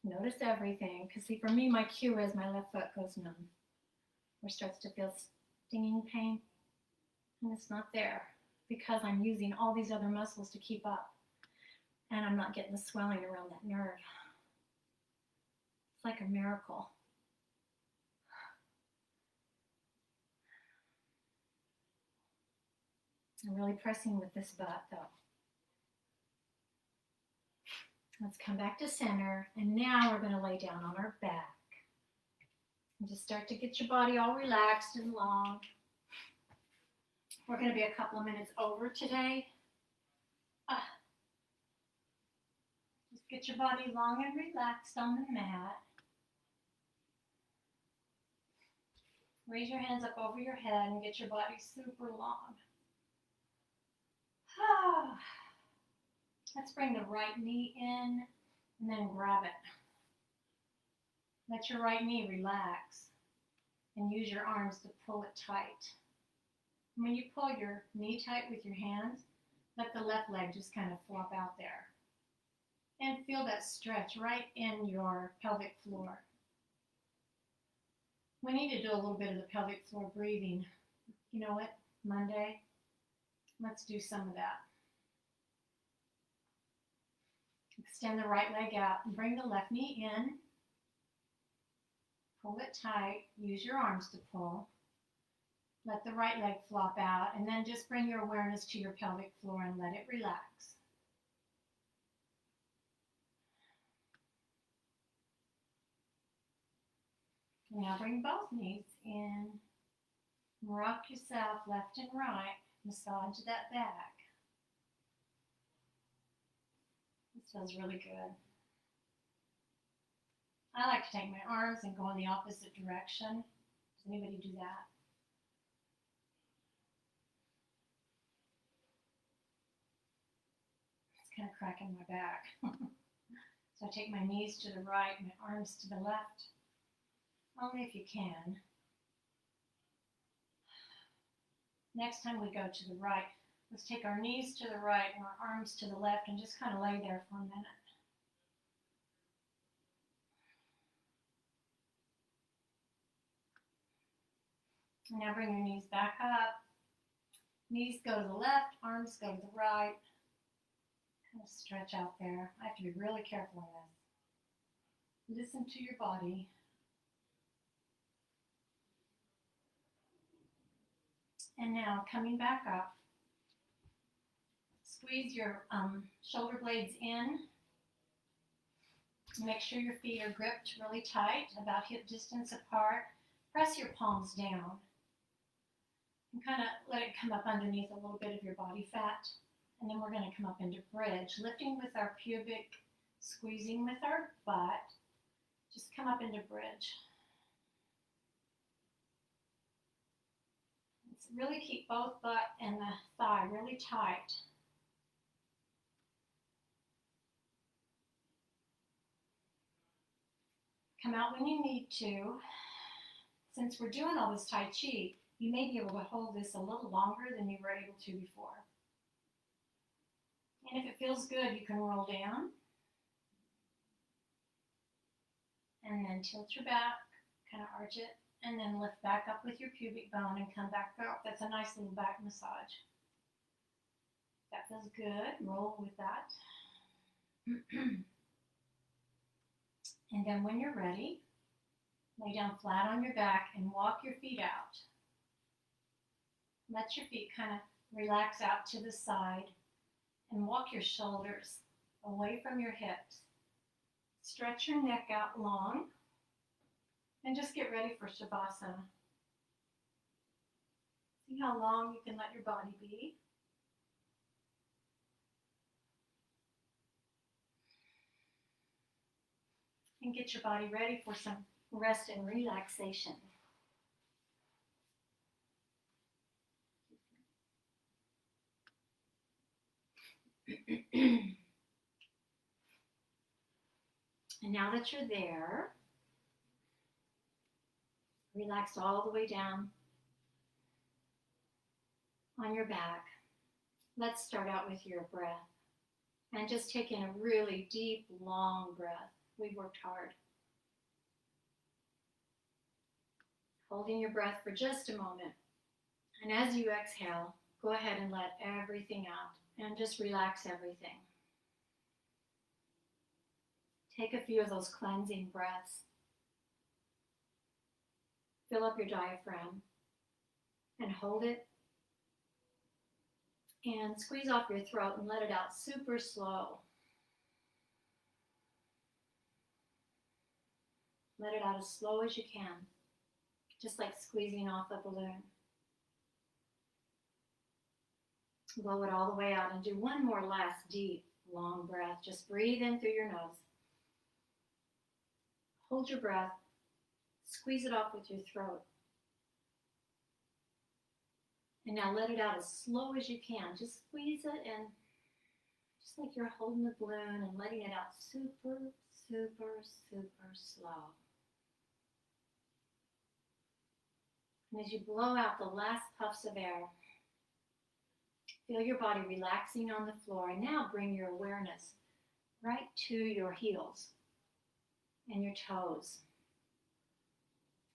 Notice everything, because see, for me, my cue is my left foot goes numb, or starts to feel stinging pain, and it's not there because I'm using all these other muscles to keep up, and I'm not getting the swelling around that nerve. It's like a miracle. I'm really pressing with this butt, though. Let's come back to center, and now we're going to lay down on our back. And just start to get your body all relaxed and long. We're going to be a couple of minutes over today. Get your body long and relaxed on the mat. Raise your hands up over your head and get your body super long. Let's bring the right knee in and then grab it. Let your right knee relax and use your arms to pull it tight. When you pull your knee tight with your hands, let the left leg just kind of flop out there. And feel that stretch right in your pelvic floor. We need to do a little bit of the pelvic floor breathing. You know what? Monday, let's do some of that. Extend the right leg out and bring the left knee in. Pull it tight. Use your arms to pull. Let the right leg flop out, and then just bring your awareness to your pelvic floor and let it relax. Now bring both knees in. Rock yourself left and right. Massage that back. This feels really good. I like to take my arms and go in the opposite direction. Does anybody do that? It's kind of cracking my back. So I take my knees to the right, my arms to the left. Only if you can. Next time we go to the right, let's take our knees to the right and our arms to the left and just kind of lay there for a minute. And now bring your knees back up. Knees go to the left, arms go to the right. Kind of stretch out there. I have to be really careful in this. Listen to your body. And now coming back up, squeeze your shoulder blades in. Make sure your feet are gripped really tight, about hip distance apart. Press your palms down and kind of let it come up underneath a little bit of your body fat. And then we're going to come up into bridge, lifting with our pubic, squeezing with our butt. Just come up into bridge. Really keep both butt and the thigh really tight. Come out when you need to. Since we're doing all this Tai Chi, you may be able to hold this a little longer than you were able to before. And if it feels good, you can roll down. And then tilt your back, kind of arch it. And then lift back up with your pubic bone and come back up. That's a nice little back massage. That feels good. Roll with that. And then when you're ready, lay down flat on your back and walk your feet out. Let your feet kind of relax out to the side and walk your shoulders away from your hips. Stretch your neck out long. And just get ready for Shavasana. See how long you can let your body be. And get your body ready for some rest and relaxation. And now that you're there, relaxed all the way down on your back. Let's start out with your breath. And just take in a really deep, long breath. We've worked hard. Holding your breath for just a moment. And as you exhale, go ahead and let everything out. And just relax everything. Take a few of those cleansing breaths. Fill up your diaphragm and hold it. And squeeze off your throat and let it out super slow. Let it out as slow as you can, just like squeezing off a balloon. Blow it all the way out and do one more last deep, Long breath. Just breathe in through your nose. Hold your breath. Squeeze it off with your throat. And now let it out as slow as you can. Just squeeze it and just like you're holding the balloon and letting it out super, super, super slow. And as you blow out the last puffs of air, feel your body relaxing on the floor. And now bring your awareness right to your heels and your toes.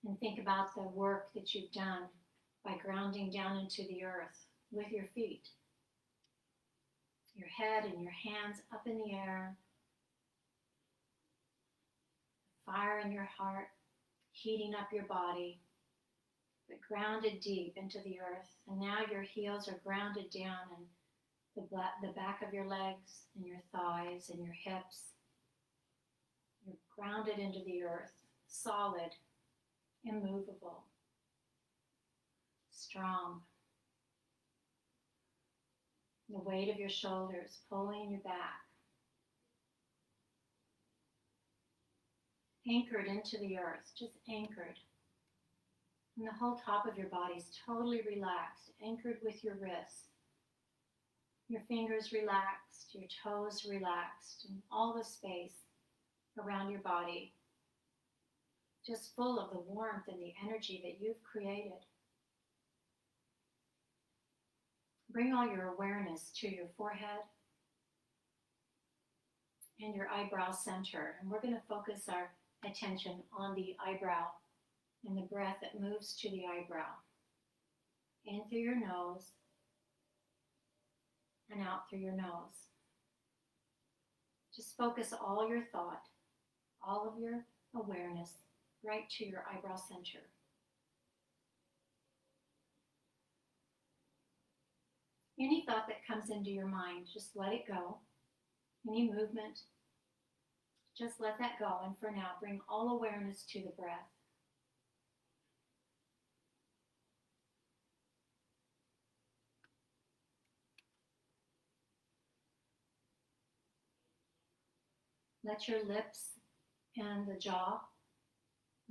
And think about the work that you've done by grounding down into the earth with your feet. Your head and your hands up in the air. Fire in your heart, heating up your body, but grounded deep into the earth. And now your heels are grounded down in the back of your legs and your thighs and your hips. You're grounded into the earth, solid, immovable, strong. The weight of your shoulders pulling you back. Anchored into the earth, just anchored. And the whole top of your body is totally relaxed, anchored with your wrists. Your fingers relaxed, your toes relaxed, and all the space around your body just full of the warmth and the energy that you've created. Bring all your awareness to your forehead and your eyebrow center. And we're going to focus our attention on the eyebrow and the breath that moves to the eyebrow. In through your nose and out through your nose. Just focus all your thought, all of your awareness right to your eyebrow center. Any thought that comes into your mind, just let it go. Any movement, just let that go. And for now, bring all awareness to the breath. Let your lips and the jaw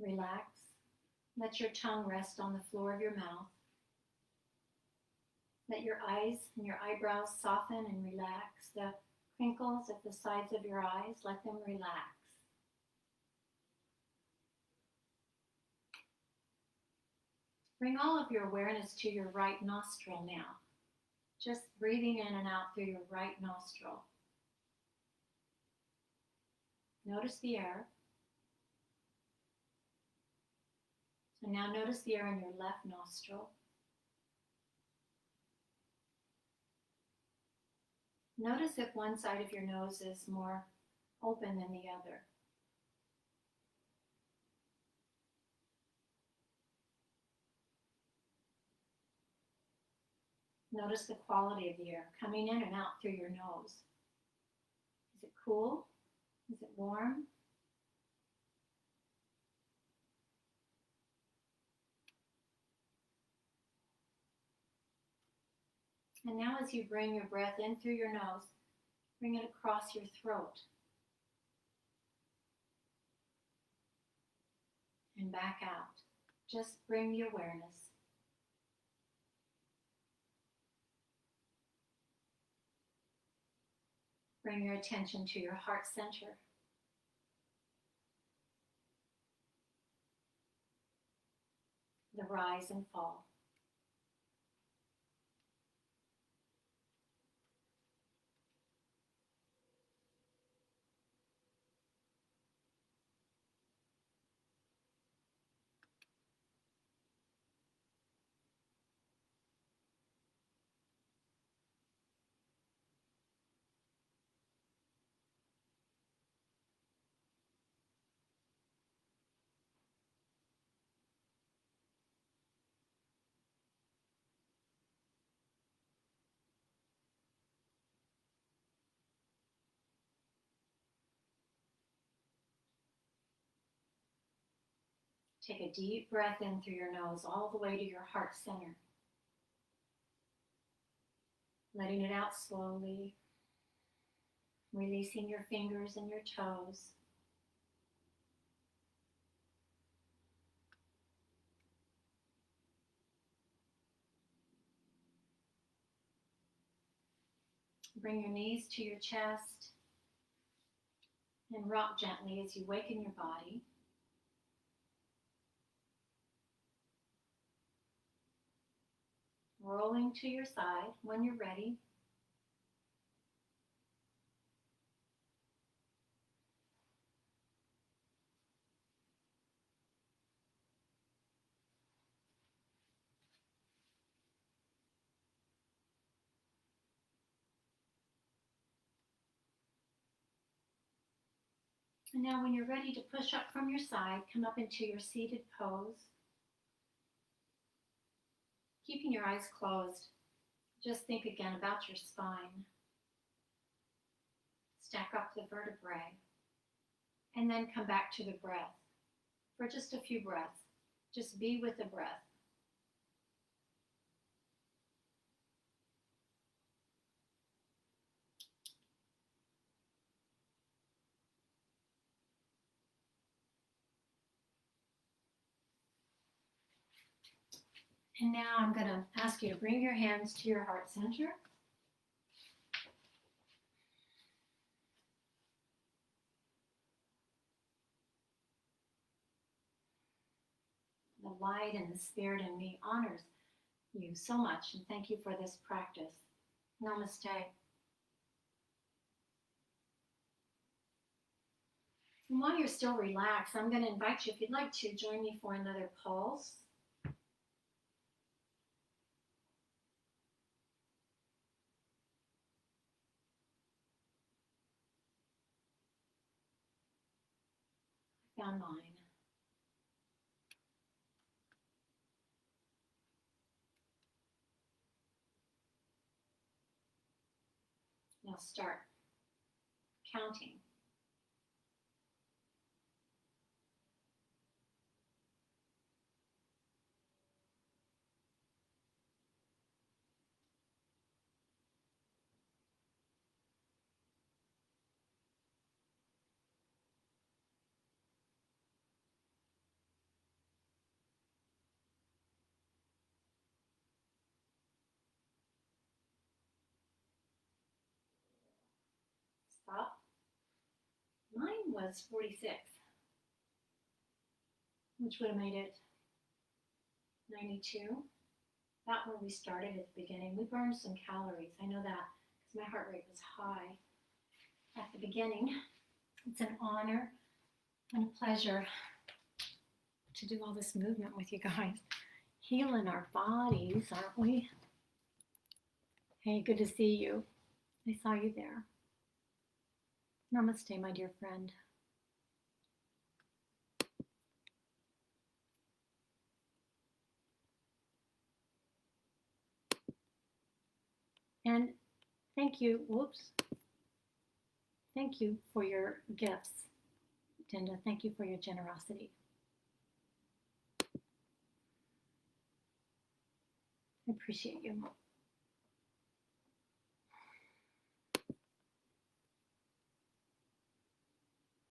relax. Let your tongue rest on the floor of your mouth. Let your eyes and your eyebrows soften and relax. The crinkles at the sides of your eyes, let them relax. Bring all of your awareness to your right nostril now. Just breathing in and out through your right nostril. Notice the air. And now notice the air in your left nostril. Notice if one side of your nose is more open than the other. Notice the quality of the air coming in and out through your nose. Is it cool? Is it warm? And now as you bring your breath in through your nose, bring it across your throat. And back out. Just bring the awareness. Bring your attention to your heart center. The rise and fall. Take a deep breath in through your nose all the way to your heart center. Letting it out slowly. Releasing your fingers and your toes. Bring your knees to your chest and rock gently as you waken your body. Rolling to your side when you're ready. And now when you're ready to push up from your side, come up into your seated pose. Keeping your eyes closed, just think again about your spine. Stack up the vertebrae, and then come back to the breath for just a few breaths. Just be with the breath. And now I'm going to ask you to bring your hands to your heart center. The light and the spirit in me honors you so much, and thank you for this practice. Namaste. And while you're still relaxed, I'm going to invite you, if you'd like to, join me for another pulse. I found mine. Now start counting. Stop. Mine was 46, which would have made it 92. About where we started at the beginning. We burned some calories. I know that because my heart rate was high at the beginning. It's an honor and a pleasure to do all this movement with you guys. Healing our bodies, aren't we? Hey, good to see you. I saw you there. Namaste, my dear friend. And thank you, thank you for your gifts, Dinda. Thank you for your generosity. I appreciate you.